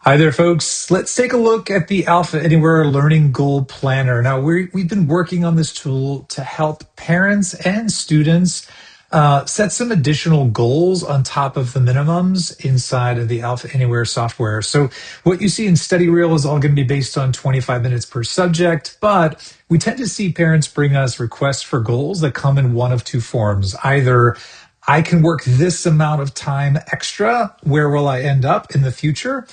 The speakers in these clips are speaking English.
Hi there, folks. Let's take a look at the Alpha Anywhere Learning Goal Planner. Now, we've been working on this tool to help parents and students set some additional goals on top of the minimums inside of the Alpha Anywhere software. So what you see in Study Reel is all going to be based on 25 minutes per subject, but we tend to see parents bring us requests for goals that come in one of two forms. Either I can work this amount of time extra. Where will I end up in the future?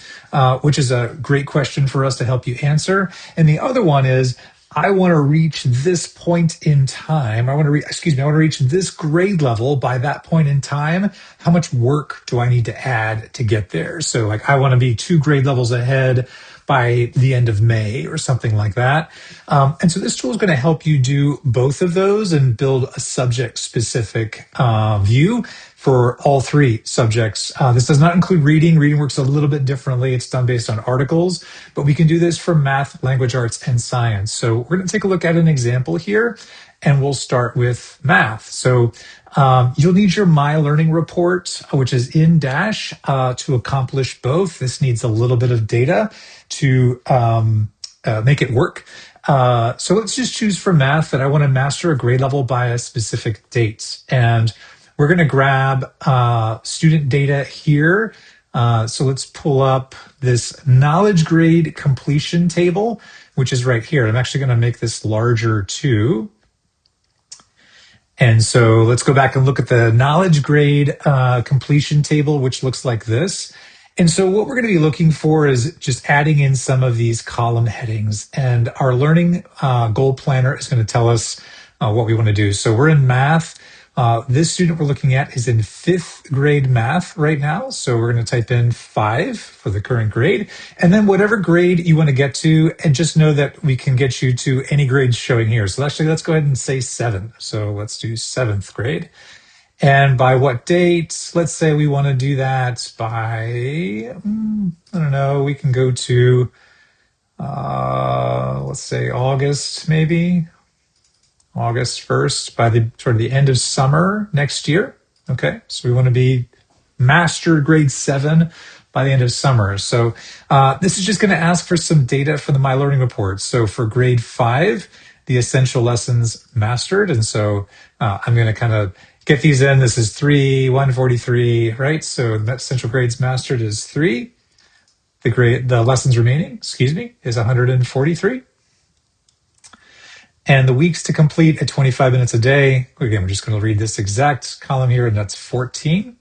Which is a great question for us to help you answer. And the other one is, I want to reach this point in time. I want to reach this grade level by that point in time. How much work do I need to add to get there? So like, I want to be 2 grade levels ahead by the end of May or something like that. And so this tool is going to help you do both of those and build a subject-specific view for all 3 subjects. This does not include reading. Reading works a little bit differently. It's done based on articles, but we can do this for math, language arts, and science. So we're going to take a look at an example here, and we'll start with math. So you'll need your My Learning report, which is in Dash, to accomplish both. This needs a little bit of data to make it work. So let's just choose for math that I want to master a grade level by a specific date. And we're going to grab student data here. So let's pull up this knowledge grade completion table, which is right here. I'm actually going to make this larger too. And so let's go back and look at the knowledge grade completion table, which looks like this. And so what we're going to be looking for is just adding in some of these column headings. And our learning goal planner is going to tell us what we want to do. So we're in math. This student we're looking at is in 5th grade math right now. So we're going to type in 5 for the current grade. And then whatever grade you want to get to, and just know that we can get you to any grades showing here. So actually, let's go ahead and say 7. So let's do 7th grade. And by what date? Let's say we want to do that by, I don't know, we can go to, let's say August, maybe. August 1st, by toward the end of summer next year. Okay, so we want to be master grade 7 by the end of summer. So this is just going to ask for some data from the My Learning report. So for grade 5, the essential lessons mastered. And so I'm going to kind of get these in. This is 143, right? So the essential grades mastered is 3. The lessons remaining, is 143. And the weeks to complete at 25 minutes a day. Again, we're just going to read this exact column here, and that's 14.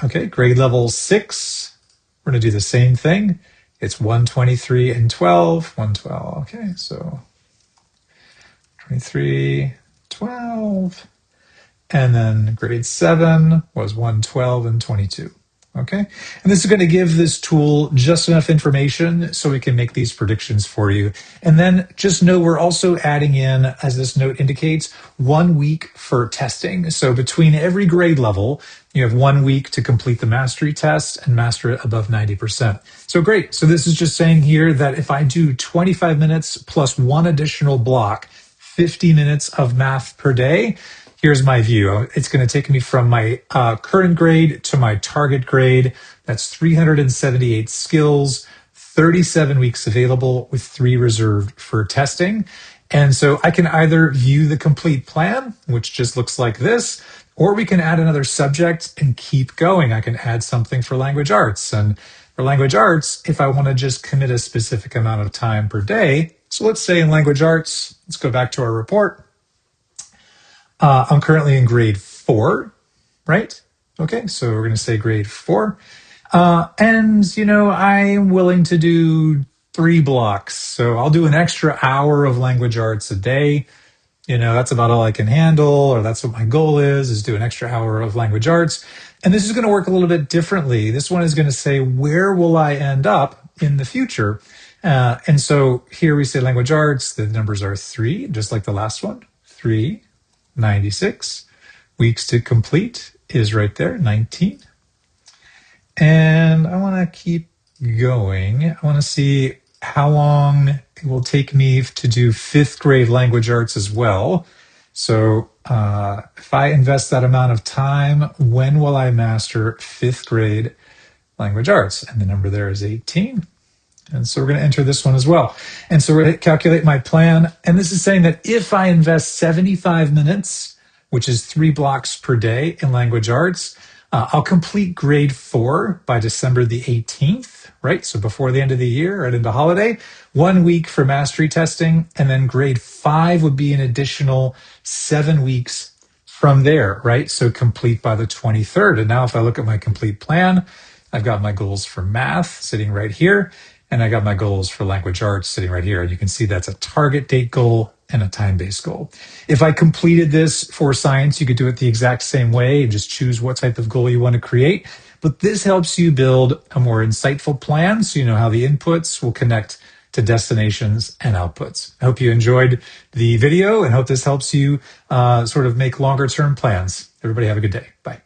Okay, grade level 6. We're going to do the same thing. It's 123 and 12. 112. Okay, so 23, 12. And then grade 7 was 112 and 22. Okay, and this is going to give this tool just enough information so we can make these predictions for you. And then just know we're also adding in, as this note indicates, 1 week for testing. So between every grade level, you have 1 week to complete the mastery test and master it above 90%. So great. So this is just saying here that if I do 25 minutes plus 1 additional block, 50 minutes of math per day, here's my view. It's going to take me from my current grade to my target grade. That's 378 skills, 37 weeks available with 3 reserved for testing. And so I can either view the complete plan, which just looks like this, or we can add another subject and keep going. I can add something for language arts. And for language arts, if I want to just commit a specific amount of time per day, so let's say in language arts, let's go back to our report. I'm currently in grade 4, right? Okay, so we're going to say grade 4. And, I'm willing to do 3 blocks. So I'll do an extra hour of language arts a day. That's about all I can handle, or that's what my goal is do an extra hour of language arts. And this is going to work a little bit differently. This one is going to say, where will I end up in the future? And so here we say language arts, the numbers are 3, just like the last one, 3. 96. Weeks to complete is right there, 19. And I want to keep going. I want to see how long it will take me to do 5th grade language arts as well. So if I invest that amount of time, when will I master 5th grade language arts. And the number there is 18. And so we're going to enter this one as well. And so we're going to calculate my plan. And this is saying that if I invest 75 minutes, which is 3 blocks per day in language arts, I'll complete grade 4 by December the 18th, right? So before the end of the year, right into holiday, 1 week for mastery testing. And then grade 5 would be an additional 7 weeks from there, right? So complete by the 23rd. And now if I look at my complete plan, I've got my goals for math sitting right here. And I got my goals for language arts sitting right here. And you can see that's a target date goal and a time-based goal. If I completed this for science, you could do it the exact same way and just choose what type of goal you want to create. But this helps you build a more insightful plan so you know how the inputs will connect to destinations and outputs. I hope you enjoyed the video and hope this helps you sort of make longer term plans. Everybody have a good day. Bye.